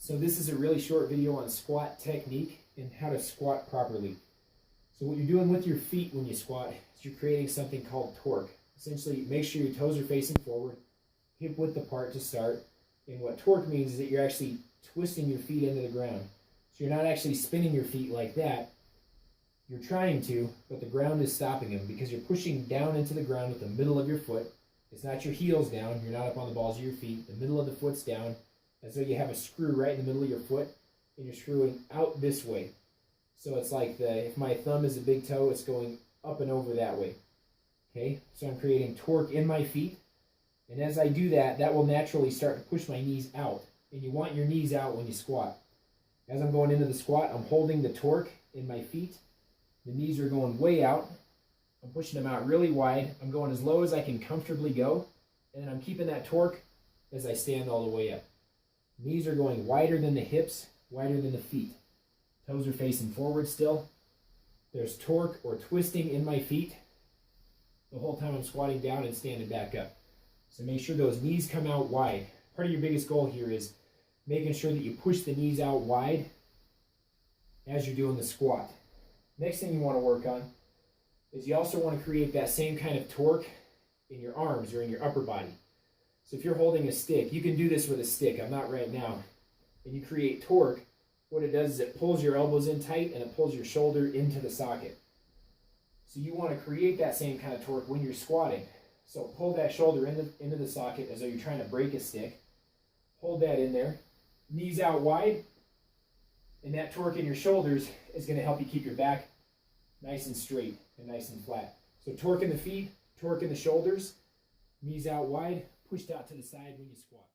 So this is a really short video on squat technique and how to squat properly. So what you're doing with your feet when you squat is you're creating something called torque. Essentially, make sure your toes are facing forward, hip width apart to start. And what torque means is that you're actually twisting your feet into the ground. So you're not actually spinning your feet like that. You're trying to, but the ground is stopping them because you're pushing down into the ground with the middle of your foot. It's not your heels down. You're not up on the balls of your feet. The middle of the foot's down, as though you have a screw right in the middle of your foot, and you're screwing out this way. So it's like if my thumb is a big toe, it's going up and over that way. Okay, so I'm creating torque in my feet, and as I do that, that will naturally start to push my knees out. And you want your knees out when you squat. As I'm going into the squat, I'm holding the torque in my feet. The knees are going way out. I'm pushing them out really wide. I'm going as low as I can comfortably go, and then I'm keeping that torque as I stand all the way up. Knees are going wider than the hips, wider than the feet. Toes are facing forward still. There's torque or twisting in my feet the whole time I'm squatting down and standing back up. So make sure those knees come out wide. Part of your biggest goal here is making sure that you push the knees out wide as you're doing the squat. Next thing you want to work on is you also want to create that same kind of torque in your arms or in your upper body. So if you're holding a stick, you can do this with a stick. I'm not right now. And you create torque. What it does is it pulls your elbows in tight and it pulls your shoulder into the socket. So you want to create that same kind of torque when you're squatting. So pull that shoulder into the socket as though you're trying to break a stick. Hold that in there. Knees out wide. And that torque in your shoulders is going to help you keep your back nice and straight and nice and flat. So torque in the feet, torque in the shoulders, knees out wide, pushed out to the side when you squat.